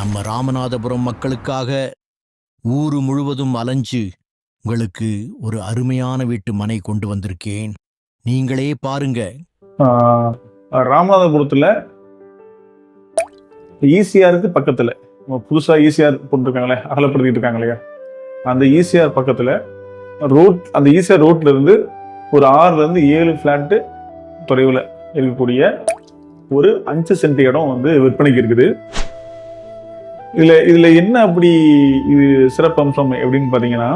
நம்ம ராமநாதபுரம் மக்களுக்காக ஊரு முழுவதும் அலைஞ்சு உங்களுக்கு ஒரு அருமையான வீட்டு மனை கொண்டு வந்திருக்கேன். நீங்களே பாருங்க. ராமநாதபுரத்தில் ஈசிஆருக்கு பக்கத்தில் புதுசாக ஈசிஆர் போட்டுருக்காங்களே, அகலப்படுத்திட்டு இருக்காங்க இல்லையா, அந்த ஈசிஆர் பக்கத்தில் அந்த ஈசிஆர் ரோட்ல இருந்து ஒரு 6லேருந்து 7 ஃப்ளாட்டு தொலைவில் இருக்கக்கூடிய ஒரு 5 சென்ட் இடம் வந்து விற்பனைக்கு இருக்குது. இதுல என்ன அப்படி இது சிறப்பு அம்சம் எப்படின்னு பார்த்தீங்கன்னா,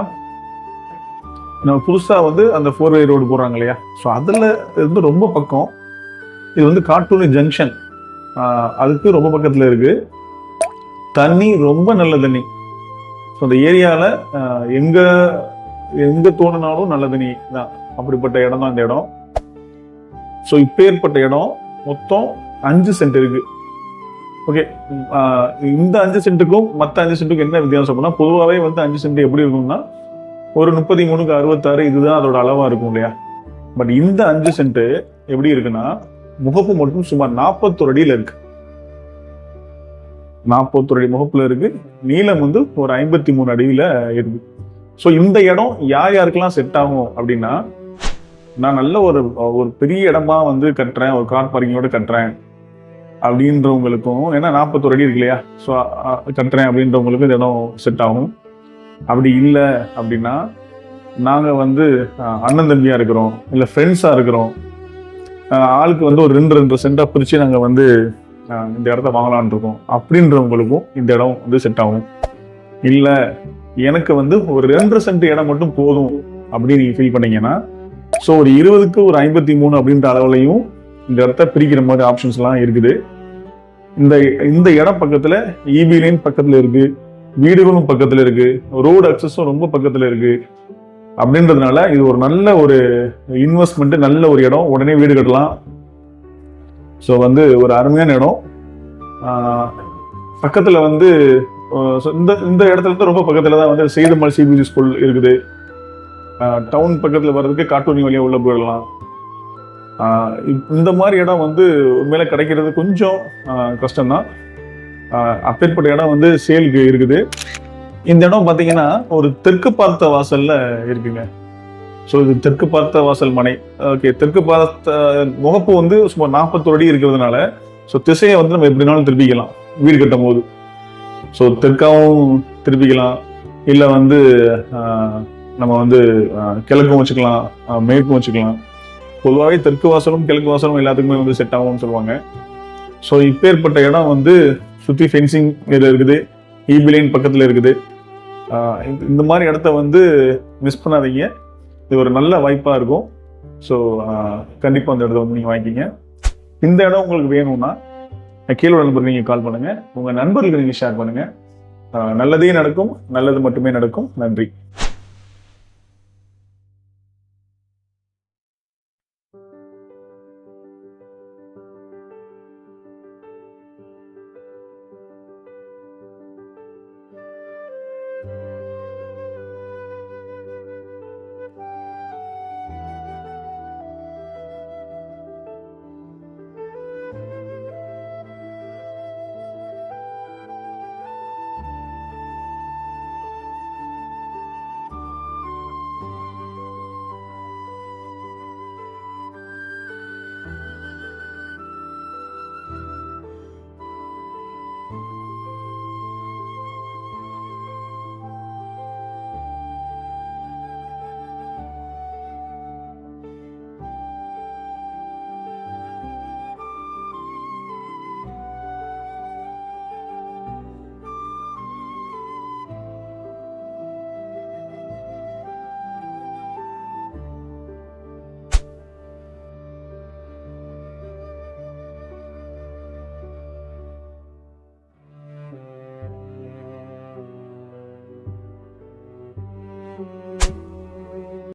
நம்ம புதுசாக வந்து அந்த 4-வே ரோடு போடுறாங்க இல்லையா, ஸோ அதில் இருந்து ரொம்ப பக்கம். இது வந்து காட்டூர் ஜங்ஷன், அதுக்கு ரொம்ப பக்கத்தில் இருக்கு. தண்ணி ரொம்ப நல்ல தண்ணி. ஸோ அந்த ஏரியாவில் எங்க தோணுனாலும் நல்ல தண்ணி தான். அப்படிப்பட்ட இடம் தான் இந்த இடம். ஸோ இப்பேற்பட்ட இடம் மொத்தம் 5 சென்ட் இருக்கு. ஓகே, இந்த 5 சென்ட்டுக்கும் மற்ற 5 சென்ட்டுக்கும் என்ன வித்தியாசம் அப்படின்னா, பொதுவாகவே வந்து 5 சென்ட் எப்படி இருக்கும்னா ஒரு 33x66 இதுதான் அதோட அளவா இருக்கும் இல்லையா. பட் இந்த 5 சென்ட் எப்படி இருக்குன்னா, முகப்பு மட்டும் சுமார் 41 அடியில இருக்கு. 41 அடி முகப்புல இருக்கு. நீளம் வந்து ஒரு 53 அடியில இருக்கு. ஸோ இந்த இடம் யார் யாருக்கெல்லாம் செட் ஆகும் அப்படின்னா, நான் நல்ல ஒரு பெரிய இடமா வந்து கட்டுறேன், ஒரு கார் பார்க்கிங்கோட கட்டுறேன் அப்படின்றவங்களுக்கும், ஏன்னா 41 அடி இருக்கு இல்லையா, ஸோ கட்டுறேன் அப்படின்றவங்களுக்கும் இந்த இடம் செட் ஆகும். அப்படி இல்லை அப்படின்னா, நாங்கள் வந்து அண்ணன் தம்பியா இருக்கிறோம், இல்லை ஃப்ரெண்ட்ஸா இருக்கிறோம், ஆளுக்கு வந்து ஒரு 2 சென்டா பிரிச்சு நாங்கள் வந்து இந்த இடத்த வாங்கலான் இருக்கோம் அப்படின்றவங்களுக்கும் இந்த இடம் வந்து செட் ஆகும். இல்லை எனக்கு வந்து ஒரு 2 சென்ட் இடம் மட்டும் போதும் அப்படின்னு நீங்க ஃபீல் பண்ணீங்கன்னா, ஸோ ஒரு 20க்கு ஒரு 53 அப்படின்ற அளவுலையும் இந்த இடத்த பிரிக்கிற மாதிரி ஆப்ஷன்ஸ் எல்லாம் இருக்குது. இந்த இடம் பக்கத்துல இபி லைன் பக்கத்துல இருக்கு, வீடுகளும் பக்கத்துல இருக்கு, ரோடு அக்சஸும் ரொம்ப பக்கத்துல இருக்கு. அப்படின்றதுனால இது ஒரு நல்ல ஒரு இன்வெஸ்ட்மெண்ட், நல்ல ஒரு இடம், உடனே வீடு கட்டலாம். ஸோ வந்து ஒரு அருமையான இடம். பக்கத்துல வந்து இந்த இடத்துல இருந்து ரொம்ப பக்கத்துல தான் வந்து செய்தமல் சிபிஎஸ்சி ஸ்கூல் இருக்குது. டவுன் பக்கத்துல வர்றதுக்கு காட்டூனி வழியா உள்ள போயிடலாம். இந்த மாதிரி இடம் வந்து உண்மையில கிடைக்கிறது கொஞ்சம் கஷ்டம்தான். அப்பேற்பட்ட இடம் வந்து சேலுக்கு இருக்குது. இந்த இடம் பார்த்தீங்கன்னா ஒரு தெற்கு பார்த்த வாசல்ல இருக்குங்க. ஸோ இது தெற்கு பார்த்த வாசல் மனை. ஓகே, தெற்கு பார்த்த முகப்பு வந்து சுமார் 41 அடி இருக்கிறதுனால, ஸோ திசையை வந்து நம்ம எப்படினாலும் திருப்பிக்கலாம் வீடு கட்டும் போது. ஸோ தெற்காவும் திருப்பிக்கலாம், இல்லை வந்து நம்ம வந்து கிழக்கும் வச்சுக்கலாம், மேற்கும் வச்சுக்கலாம். பொதுவாகவே தெற்கு வாசலும் கிழக்கு வாசலும் எல்லாத்துக்குமே வந்து செட் ஆகும்னு சொல்லுவாங்க. ஸோ இப்பேற்பட்ட இடம் வந்து சுற்றி ஃபென்சிங் இருக்குது, இபி லைன் பக்கத்தில் இருக்குது. இந்த மாதிரி இடத்த வந்து மிஸ் பண்ணாதீங்க. இது ஒரு நல்ல வாய்ப்பாக இருக்கும். ஸோ கண்டிப்பாக அந்த இடத்த வந்து நீங்கள் வாங்கிக்கிங்க. இந்த இடம் உங்களுக்கு வேணும்னா கீழே நம்பருக்கு நீங்கள் கால் பண்ணுங்கள், உங்கள் நண்பர்களுக்கு நீங்கள் ஷேர் பண்ணுங்கள். நல்லதே நடக்கும், நல்லது மட்டுமே நடக்கும். நன்றி.